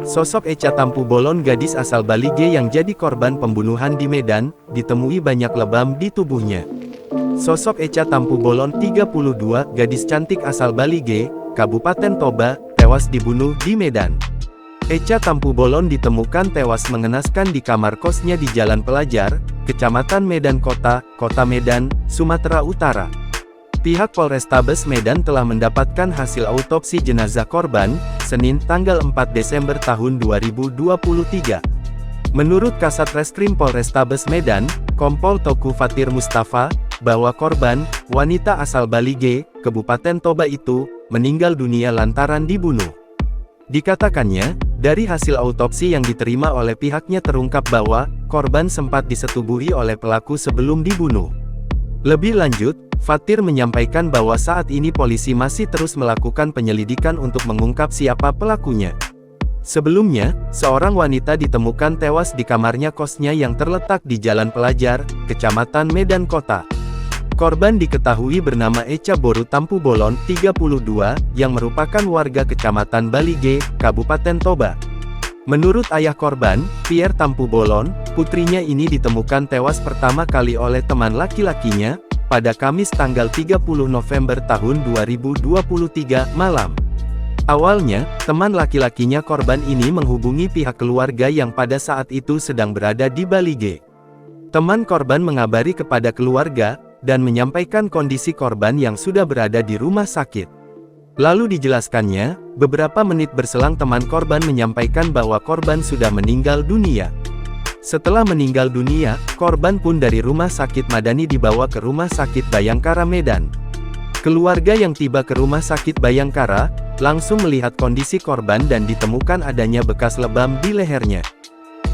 Sosok Echa Tampu Bolon, gadis asal Bali G yang jadi korban pembunuhan di Medan, ditemui banyak lebam di tubuhnya. Sosok Echa Tampu Bolon, 32, gadis cantik asal Bali G, Kabupaten Toba, tewas dibunuh di Medan. Echa Tampu Bolon ditemukan tewas mengenaskan di kamar kosnya di Jalan Pelajar, Kecamatan Medan Kota, Kota Medan, Sumatera Utara. Pihak Polrestabes Medan telah mendapatkan hasil autopsi jenazah korban, Senin tanggal 4 Desember tahun 2023. Menurut Kasat Reskrim Polrestabes Medan, Kompol Toku Fatir Mustafa, bahwa korban, wanita asal Bali G, Kabupaten Toba itu, meninggal dunia lantaran dibunuh. Dikatakannya, dari hasil autopsi yang diterima oleh pihaknya terungkap bahwa, korban sempat disetubuhi oleh pelaku sebelum dibunuh. Lebih lanjut, Fatir menyampaikan bahwa saat ini polisi masih terus melakukan penyelidikan untuk mengungkap siapa pelakunya. Sebelumnya, seorang wanita ditemukan tewas di kamarnya kosnya yang terletak di Jalan Pelajar, Kecamatan Medan Kota. Korban diketahui bernama Echa Boru Tampu Bolon, 32, yang merupakan warga Kecamatan Bali G, Kabupaten Toba. Menurut ayah korban, Pierre Tampu Bolon, putrinya ini ditemukan tewas pertama kali oleh teman laki-lakinya, pada Kamis tanggal 30 November tahun 2023 malam. Awalnya, teman laki-lakinya korban ini menghubungi pihak keluarga yang pada saat itu sedang berada di Bali G. Teman korban mengabari kepada keluarga, dan menyampaikan kondisi korban yang sudah berada di rumah sakit. Lalu dijelaskannya, beberapa menit berselang teman korban menyampaikan bahwa korban sudah meninggal dunia. Setelah meninggal dunia, korban pun dari Rumah Sakit Madani dibawa ke Rumah Sakit Bayangkara Medan. Keluarga yang tiba ke Rumah Sakit Bayangkara, langsung melihat kondisi korban dan ditemukan adanya bekas lebam di lehernya.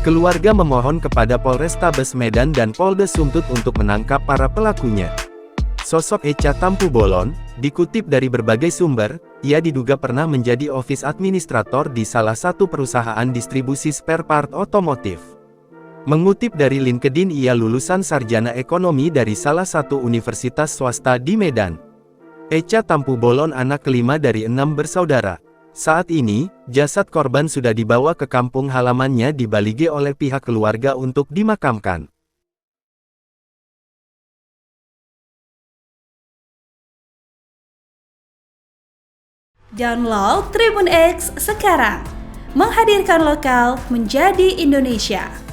Keluarga memohon kepada Polrestabes Medan dan Polda Sumut untuk menangkap para pelakunya. Sosok Echa Tampu Bolon, dikutip dari berbagai sumber, ia diduga pernah menjadi office administrator di salah satu perusahaan distribusi spare part otomotif. Mengutip dari LinkedIn, ia lulusan sarjana ekonomi dari salah satu universitas swasta di Medan. Echa Tampu Bolon anak kelima dari 6 bersaudara. Saat ini, jasad korban sudah dibawa ke kampung halamannya di Bali G oleh pihak keluarga untuk dimakamkan. Download Tribun X sekarang, menghadirkan lokal menjadi Indonesia.